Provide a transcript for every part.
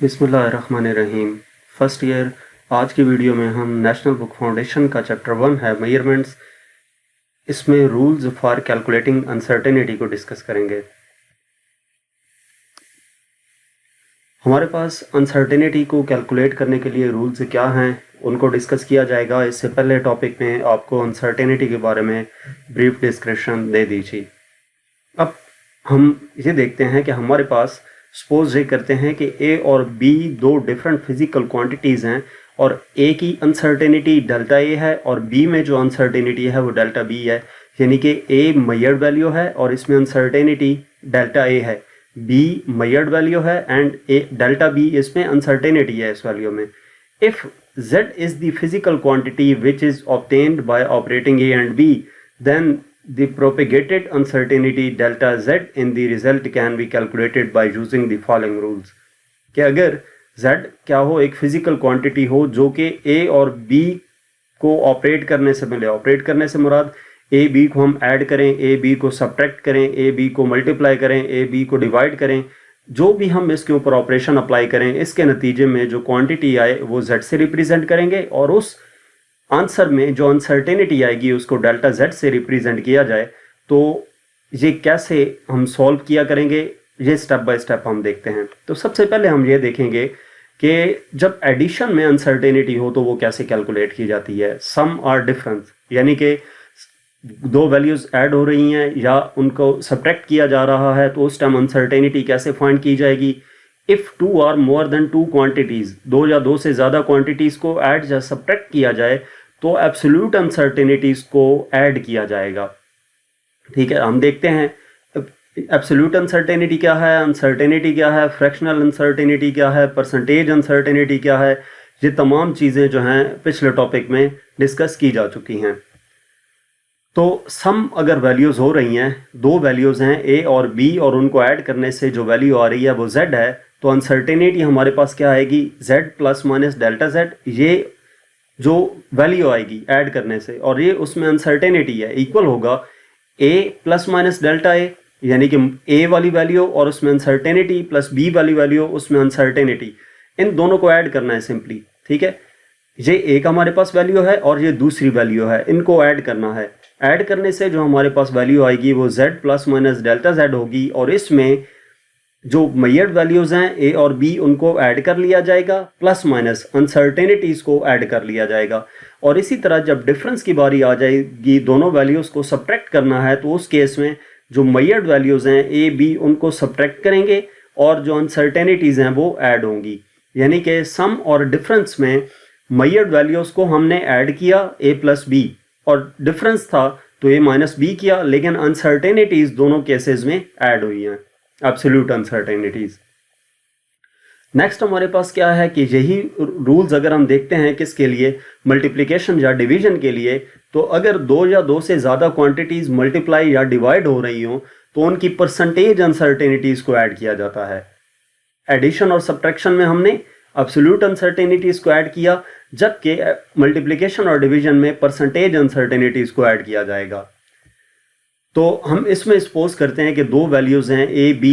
बिस्मिल्लाहिर्रहमानिर्रहीम। First year. आज की वीडियो में हम नेशनल बुक फाउंडेशन का चैप्टर 1 है मेजरमेंट्स, इसमें रूल्स फॉर कैलकुलेटिंग अनसर्टेनिटी को डिस्कस करेंगे। हमारे पास अनसर्टेनिटी को कैलकुलेट करने के लिए रूल्स क्या हैं उनको डिस्कस किया जाएगा। इससे पहले टॉपिक में आपको अनसर्टेनिटी के बारे में ब्रीफ डिस्क्रिप्शन दे दीजिए। अब हम ये देखते हैं कि हमारे पास सपोज ये करते हैं कि ए और बी दो डिफरेंट फिजिकल क्वांटिटीज़ हैं और ए की अनसर्टेनिटी डेल्टा ए है और बी में जो अनसर्टेनिटी है वो डेल्टा बी है। यानी कि ए मेजर्ड वैल्यू है और इसमें अनसर्टेनिटी डेल्टा ए है, बी मेजर्ड वैल्यू है एंड ए डेल्टा बी इसमें अनसर्टेनिटी है इस वैल्यू में। If z is the physical quantity which is obtained by operating a and b, then the propagated uncertainty delta z in the result can be calculated by using the following rules। कि अगर z क्या हो, एक physical quantity हो जो कि a और b को ऑपरेट करने से मिले। ऑपरेट करने से मुराद a b को हम ऐड करें, a b को सब्ट्रैक्ट करें, a b को मल्टीप्लाई करें, a b को डिवाइड करें, जो भी हम इसके ऊपर ऑपरेशन अप्लाई करें, इसके नतीजे में जो क्वांटिटी आए वो z से रिप्रेजेंट करेंगे और उस आंसर में जो अनसर्टेनिटी आएगी उसको डेल्टा z से रिप्रेजेंट किया जाए। तो ये कैसे हम सॉल्व किया करेंगे, ये स्टेप बाय स्टेप हम देखते हैं। तो सबसे पहले हम ये देखेंगे कि जब एडिशन में अनसर्टेनिटी हो तो वो कैसे कैलकुलेट की जाती है। सम और डिफरेंस, यानी कि दो वैल्यूज ऐड हो रही हैं या उनको सब्ट्रैक्ट किया जा रहा है तो उस टाइम अनसर्टेनिटी कैसे फाइंड की जाएगी। If two or more than two quantities, दो या दो से ज़्यादा क्वांटिटीज़ को ऐड या सब्ट्रैक्ट किया जाए तो एब्सोल्यूट अनसर्टेनिटीज़ को ऐड किया जाएगा। ठीक है, हम देखते हैं एब्सोल्यूट अनसर्टेनिटी क्या है, अनसर्टेनिटी क्या है, फ्रैक्शनल अनसर्टेनिटी क्या है, परसेंटेज अनसर्टेनिटी क्या है। ये तमाम चीज़ें जो हैं पिछले टॉपिक में डिस्कस की जा चुकी हैं। तो सम अगर वैल्यूज़ हो रही हैं, दो वैल्यूज़ हैं a और b और उनको ऐड करने से जो वैल्यू आ रही है वो z है, तो अनसर्टेनिटी हमारे पास क्या आएगी, z plus minus delta z। ये जो वैल्यू आएगी ऐड करने से और ये उसमें अनसर्टेनिटी है, इक्वल होगा a plus minus delta a, यानी कि a वाली वैल्यू और उसमें अनसर्टेनिटी प्लस b वाली वैल्यू उसमें अनसर्टेनिटी, इन दोनों को ऐड करना है सिंपली। ठीक है, ये एक हमारे पास वैल्यू है और ये दूसरी वैल्यू है, इनको ऐड करना है। ऐड करने से जो हमारे पास वैल्यू आएगी वो z plus minus delta z होगी और इसमें जो मेजर्ड वैल्यूज़ हैं a और b उनको ऐड कर लिया जाएगा, प्लस माइनस अनसर्टेनिटीज़ को ऐड कर लिया जाएगा। और इसी तरह जब डिफरेंस की बारी आ जाएगी, दोनों वैल्यूज़ को सब्ट्रैक्ट करना है, तो उस केस में जो मेजर्ड वैल्यूज़ हैं a b उनको सब्ट्रैक्ट करेंगे और जो अनसर्टेनिटीज़ हैं वो ऐड होंगी। यानी कि सम और डिफरेंस में मेजर्ड वैल्यूज़ को हमने ऐड किया a प्लस b और डिफरेंस था तो a माइनस बी किया, लेकिन अनसर्टेनिटीज दोनों केसेस में ऐड हुई हैं, एब्सोल्यूट अनसर्टेनिटीज। नेक्स्ट हमारे पास क्या है कि यही रूल्स अगर हम देखते हैं किसके लिए, मल्टीप्लिकेशन या डिवीजन के लिए, तो अगर दो या दो से ज़्यादा क्वांटिटीज़ मल्टीप्लाई या डिवाइड हो रही हों तो उनकी परसेंटेज अनसर्टेनिटीज़ को ऐड किया जाता है। एडिशन और सब्ट्रैक्शन में हमने एब्सोल्यूट अनसर्टेनिटीज़ को ऐड किया, जबकि मल्टीप्लिकेशन और डिवीजन में परसेंटेज अनसर्टेनिटीज़ को ऐड किया जाएगा। तो हम इसमें सपोज करते हैं कि दो वैल्यूज़ हैं a b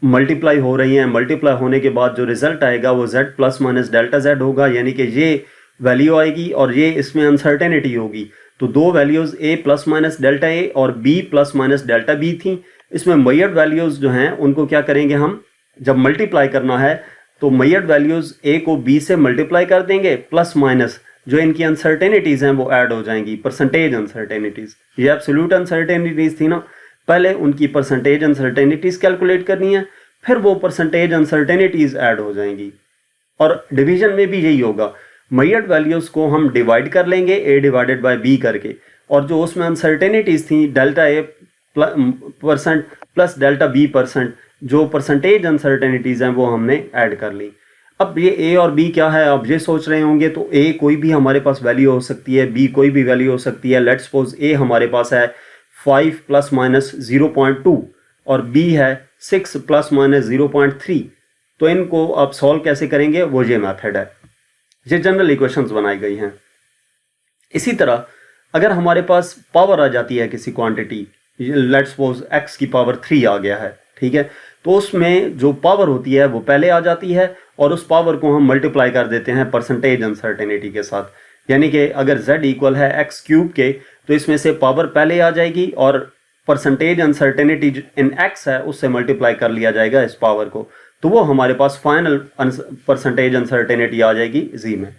मल्टीप्लाई हो रही हैं, मल्टीप्लाई होने के बाद जो रिजल्ट आएगा वो z plus minus delta z होगा, यानी कि ये वैल्यू आएगी और ये इसमें अनसर्टेनिटी होगी। तो दो values a plus minus delta a और b plus minus delta b थी। इसमें मेजर्ड वैल्यूज़ जो हैं उनको क्या करेंगे, हम जब मल्टीप्लाई करना है तो मेजर्ड वैल्यूज़ a को b से मल्टीप्लाई कर देंगे, प्लस माइनस जो इनकी अनसर्टेनिटीज़ हैं वो ऐड हो जाएंगी, परसेंटेज अनसर्टेनिटीज़। ये एब्सोल्यूट अनसर्टेनिटीज़ थी ना, पहले उनकी परसेंटेज अनसर्टेनिटीज़ कैलकुलेट करनी है, फिर वो परसेंटेज अनसर्टेनिटीज़ ऐड हो जाएंगी। और डिवीजन में भी यही होगा, मेजर्ड वैल्यूज़ को हम डिवाइड कर लेंगे a डिवाइडेड बाई b करके, और जो उसमें अनसर्टेनिटीज़ थी delta a percent plus delta b percent, जो परसेंटेज अनसर्टेनिटीज़ हैं वो हमने ऐड कर ली। अब ये a और b क्या है, आप ये सोच रहे होंगे, तो a कोई भी हमारे पास वैल्यू हो सकती है, b कोई भी वैल्यू हो सकती है। लेट्स सपोज a हमारे पास है 5 प्लस माइनस 0.2 और b है 6 प्लस माइनस 0.3। तो इनको आप सॉल्व कैसे करेंगे, वो ये मेथड है, ये जनरल इक्वेशंस बनाई गई हैं। इसी तरह अगर हमारे पास पावर आ जाती है किसी क्वांटिटी, लेट्स सपोज x की पावर 3 आ गया है, ठीक है, तो उसमें जो पावर होती है वो पहले आ जाती है और उस पावर को हम मल्टीप्लाई कर देते हैं परसेंटेज अनसर्टेनिटी के साथ। यानी कि अगर z इक्वल है एक्स क्यूब के, तो इसमें से पावर पहले आ जाएगी और परसेंटेज अनसर्टेनिटी इन x है उससे मल्टीप्लाई कर लिया जाएगा इस पावर को, तो वो हमारे पास फाइनल परसेंटेज अनसर्टेनिटी आ जाएगी z में।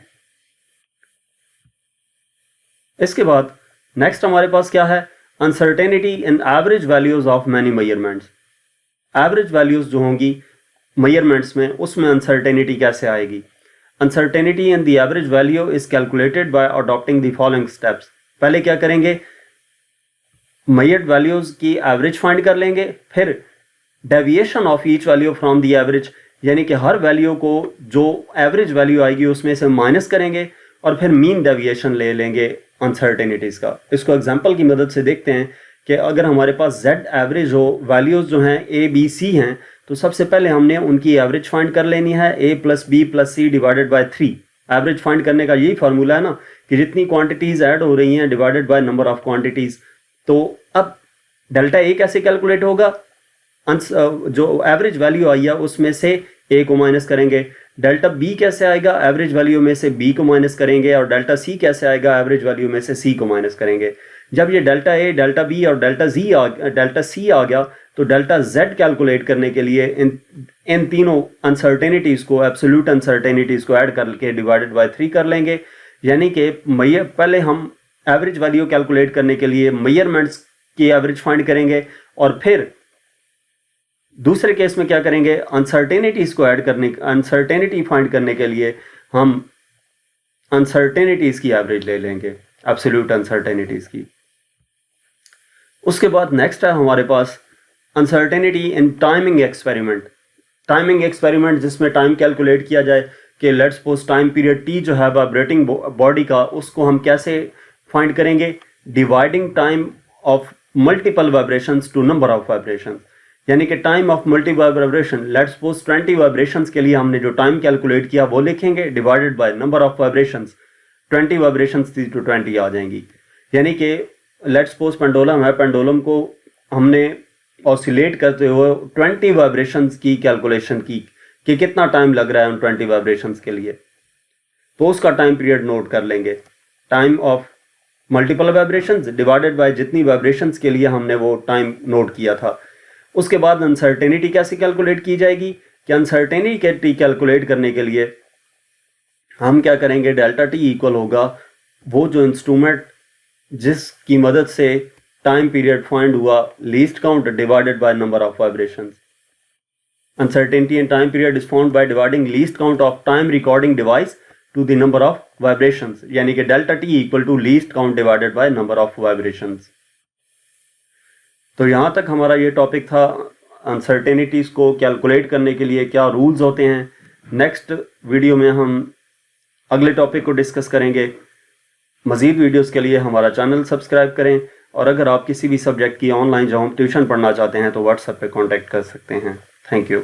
इसके बाद नेक्स्ट हमारे पास क्या है, uncertainty in average values of many measurements. Average values जो होंगी मेजरमेंट्स में, उसमें अनसर्टेनिटी कैसे आएगी। Uncertainty in the average value is calculated by adopting the following steps. पहले क्या करेंगे, मेजर्ड वैल्यूज की एवरेज फाइंड कर लेंगे, फिर deviation of each value from the average, यानी कि हर वैल्यू को जो एवरेज वैल्यू आएगी उसमें से माइनस करेंगे और फिर मीन डेविएशन ले लेंगे अनसर्टेनिटीज का। इसको एग्जांपल की मदद से देखते हैं कि अगर हमारे पास z एवरेज हो, वैल्यूज जो हैं a b c हैं, तो सबसे पहले हमने उनकी एवरेज फाइंड कर लेनी है, a plus b plus c divided by 3। Average find करने का यही फार्मूला है ना कि जितनी क्वांटिटीज ऐड हो रही हैं divided by number of quantities. तो अब डेल्टा a कैसे कैलकुलेट होगा, जो एवरेज वैल्यू आई है उसमें से a को माइनस करेंगे। डेल्टा b कैसे आएगा, एवरेज वैल्यू में से b को माइनस करेंगे। और डेल्टा c कैसे आएगा, एवरेज वैल्यू में से c को माइनस करेंगे। जब ये डेल्टा a, डेल्टा b और डेल्टा c आ गया, तो डेल्टा z कैलकुलेट करने के लिए इन तीनों अनसर्टेनिटीज को, एब्सोल्यूट अनसर्टेनिटीज को ऐड करके डिवाइडेड बाय 3 कर लेंगे। यानी कि पहले हम एवरेज वैल्यू कैलकुलेट करने के लिए मेजरमेंट्स की एवरेज फाइंड करेंगे और फिर दूसरे केस में क्या करेंगे, अनसर्टेनिटीज को ऐड करने, अनसर्टेनिटी फाइंड करने के लिए हम अनसर्टेनिटीज की एवरेज ले लेंगे, एब्सोल्यूट अनसर्टेनिटीज की। उसके बाद नेक्स्ट है हमारे पास uncertainty in timing experiment. Timing experiment जिसमें टाइम कैलकुलेट किया जाए कि let's suppose time period t जो है वाइब्रेटिंग बॉडी का, उसको हम कैसे फाइंड करेंगे, dividing time of multiple vibrations to number of vibrations. यानी कि time of multiple vibration, let's suppose 20 vibrations के लिए हमने जो टाइम कैलकुलेट किया वो लिखेंगे divided by number of vibrations. 20 vibrations थी तो 20 आ जाएंगी। यानी कि लेट्स सपोज पेंडुलम है, पेंडुलम को हमने ऑसिलेट करते हुए 20 वाइब्रेशंस की कैलकुलेशन की कि कितना टाइम लग रहा है उन 20 वाइब्रेशंस के लिए, तो उसका टाइम पीरियड नोट कर लेंगे। Time of multiple vibrations divided by जितनी वाइब्रेशंस के लिए हमने वो टाइम नोट किया था। उसके बाद अनसर्टेनिटी कैसे कैलकुलेट की जाएगी कि अनसर्टेनिटी कैलकुलेट करने के लिए हम क्या करेंगे, डेल्टा टी इक्वल होगा वो जो इंस्ट्रूमेंट जिसकी मदद से टाइम पीरियड फाइंड हुआ, least count divided by number of vibrations. Uncertainty in time period is found by dividing least count of time recording device to the number of vibrations, यानी कि delta t equal to least count divided by number of vibrations. तो यहाँ तक हमारा ये topic था, uncertainties को calculate करने के लिए क्या रूल्स होते हैं। नेक्स्ट वीडियो में हम अगले टॉपिक को डिस्कस करेंगे। मज़ीद वीडियोस के लिए हमारा चैनल सब्सक्राइब करें, और अगर आप किसी भी सब्जेक्ट की ऑनलाइन जो हम ट्यूशन पढ़ना चाहते हैं तो व्हाट्सएप पे कांटेक्ट कर सकते हैं। Thank you.